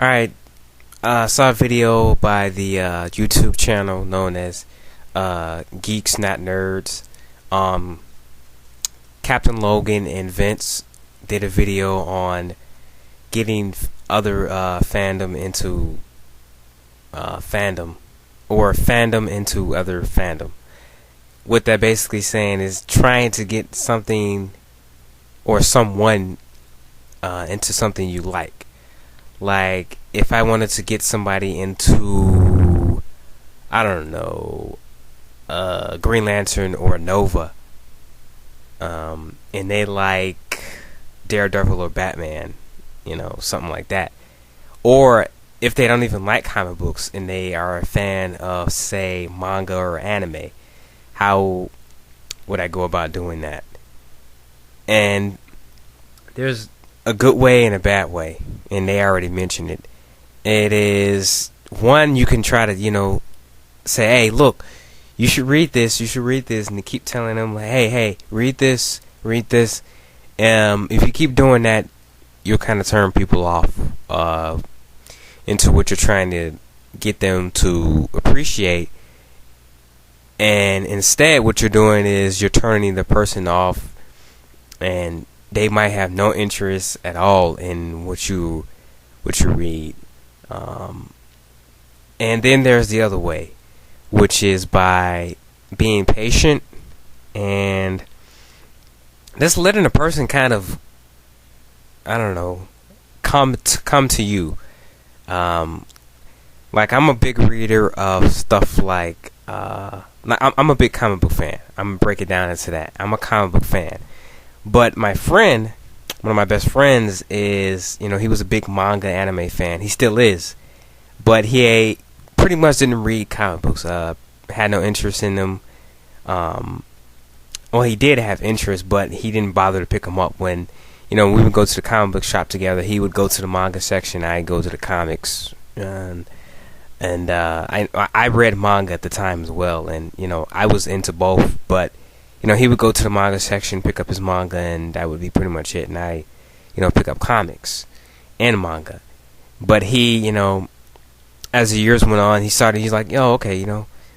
Alright, saw a video by the YouTube channel known as Geeks Not Nerds. Captain Logan and Vince did a video on getting other fandom into fandom, or fandom into other fandom. What they're basically saying is trying to get something or someone into something you like. Like, if I wanted to get somebody into, I don't know, Green Lantern or Nova, and they like Daredevil or Batman, something like that. Or if they don't even like comic books and they are a fan of, say, manga or anime, how would I go about doing that? And there's a good way and a bad way, and they already mentioned it. It is, one, you can try to, say, hey, look, you should read this, and you keep telling them, like, hey, read this. If you keep doing that, you'll kind of turn people off into what you're trying to get them to appreciate. And instead, what you're doing is you're turning the person off, and they might have no interest at all in what you read. And then there's the other way, which is by being patient and just letting a person kind of, I don't know, come to you. Like, I'm a big reader of stuff like, I'm a big comic book fan. I'm gonna break it down into that. I'm a comic book fan. But my friend, one of my best friends, is, he was a big manga anime fan. He still is. But he pretty much didn't read comic books. Had no interest in them. Well, he did have interest, but he didn't bother to pick them up. When, we would go to the comic book shop together, he would go to the manga section, I'd go to the comics. And I read manga at the time as well. And, I was into both, but he would go to the manga section, pick up his manga, and that would be pretty much it. And I, pick up comics and manga. But he, as the years went on, he's like, okay,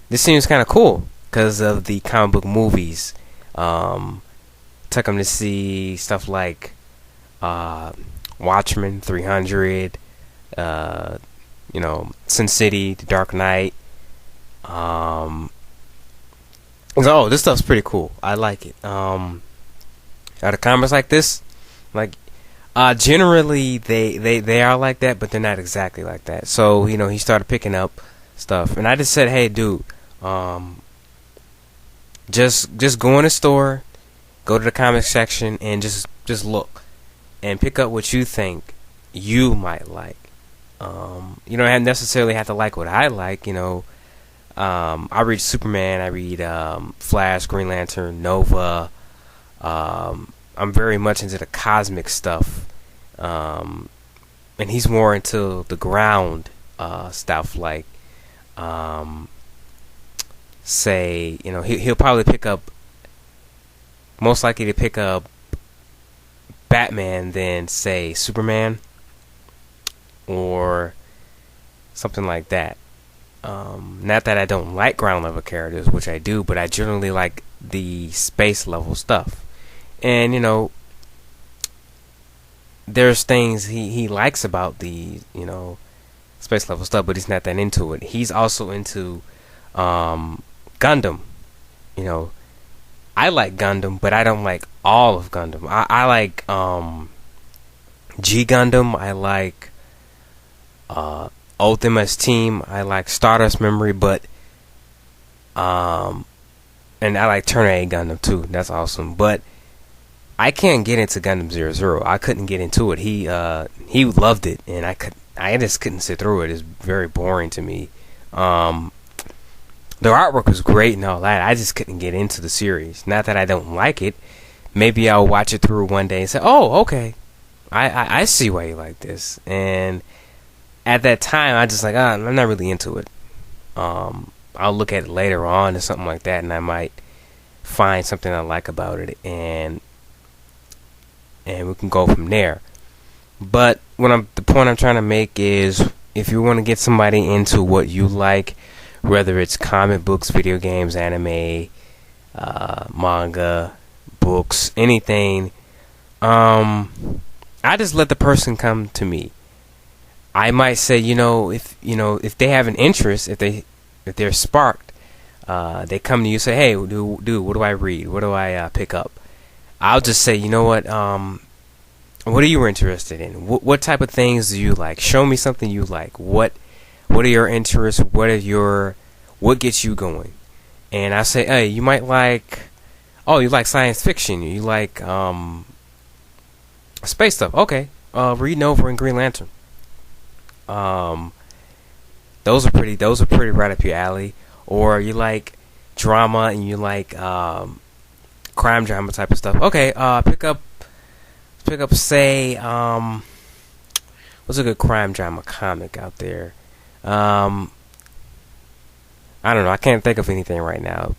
this seems kind of cool because of the comic book movies. Took him to see stuff like Watchmen, 300, Sin City, The Dark Knight. This stuff's pretty cool. I like it. Are the comics like this? Like, generally they are like that, but they're not exactly like that. So, he started picking up stuff, and I just said, hey, dude, just go in the store, go to the comic section, and just look and pick up what you think you might like. You don't necessarily have to like what I like. I read Superman, I read Flash, Green Lantern, Nova. I'm very much into the cosmic stuff, and he's more into the ground stuff, like say, he'll probably pick up, most likely to pick up Batman than, say, Superman or something like that. Not that I don't like ground level characters, which I do, but I generally like the space level stuff. And, there's things he likes about the, space level stuff, but he's not that into it. He's also into Gundam. I like Gundam, but I don't like all of Gundam. I like G Gundam. I like Ultima's Team. I like Stardust Memory, but and I like Turner A Gundam too. That's awesome. But I can't get into Gundam 00. I couldn't get into it. He loved it, and I just couldn't sit through it. It's very boring to me. The artwork was great and all that. I just couldn't get into the series. Not that I don't like it. Maybe I'll watch it through one day and say, oh, okay, I see why you like this. And at that time, I just like, I'm not really into it. I'll look at it later on or something like that, and I might find something I like about it, and we can go from there. But the point I'm trying to make is, if you want to get somebody into what you like, whether it's comic books, video games, anime, manga, books, anything, I just let the person come to me. I might say, if they have an interest, if they're sparked, they come to you and say, hey, dude, what do I read? What do I pick up? I'll just say, what are you interested in? What type of things do you like? Show me something you like. What are your interests? What gets you going? And I say, hey, you might like, you like science fiction. You like space stuff. Okay, read Nova and Green Lantern. Those are pretty right up your alley. Or you like drama and you like crime drama type of stuff. Okay, pick up say, what's a good crime drama comic out there? I don't know, I can't think of anything right now.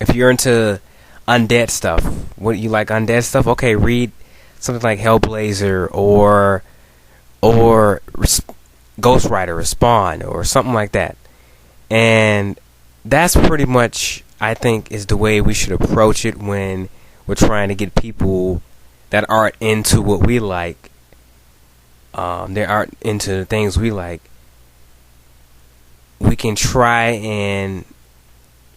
If you're into undead stuff, what you like undead stuff? Okay, read something like Hellblazer or Ghost Rider or Spawn or something like that. And that's pretty much, I think, is the way we should approach it when we're trying to get people that aren't into what we like, they aren't into the things we like. We can try and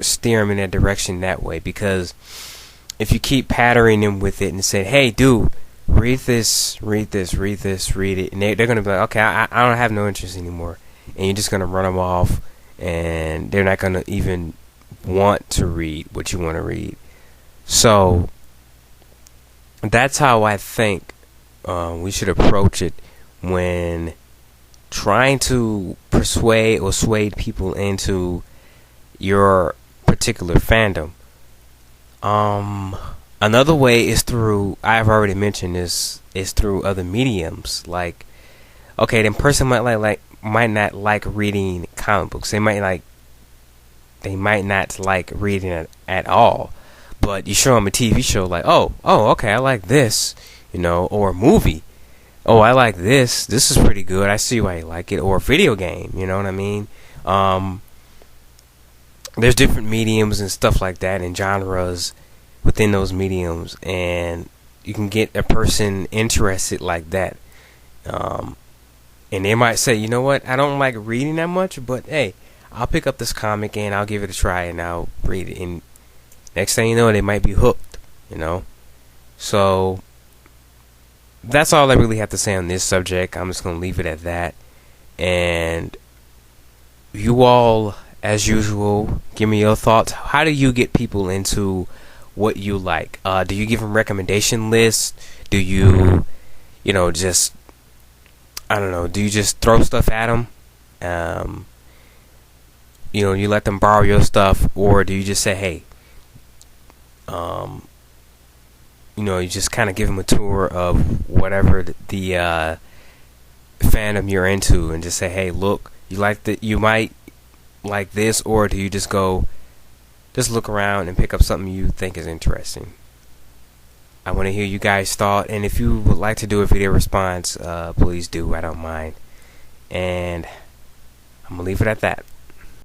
steer them in that direction that way, because if you keep patterning them with it and say, hey, dude, read this, read it, and they're going to be like, okay, I don't have no interest anymore, and you're just going to run them off, and they're not going to even want to read what you want to read. So that's how I think we should approach it when trying to persuade or sway people into your particular fandom. Another way is through, I've already mentioned this, is through other mediums. Like, okay, the person might not like reading comic books. They might not like reading it at all. But you show them a TV show like, oh, okay, I like this, or a movie. Oh, I like this. This is pretty good. I see why you like it. Or a video game, you know what I mean? There's different mediums and stuff like that, and genres within those mediums, and you can get a person interested like that. And they might say, you know what, I don't like reading that much, but hey, I'll pick up this comic and I'll give it a try and I'll read it. And next thing you know, they might be hooked, So that's all I really have to say on this subject. I'm just going to leave it at that. And you all, as usual, give me your thoughts. How do you get people into what you like? Do you give them recommendation lists? Do you, just, I don't know, do you just throw stuff at them? You let them borrow your stuff, or do you just say, hey, you just kind of give them a tour of whatever the fandom you're into, and just say, hey, look, you might like this, or do you just look around and pick up something you think is interesting? I want to hear you guys' thought, and if you would like to do a video response, please do. I don't mind. And I'm gonna leave it at that.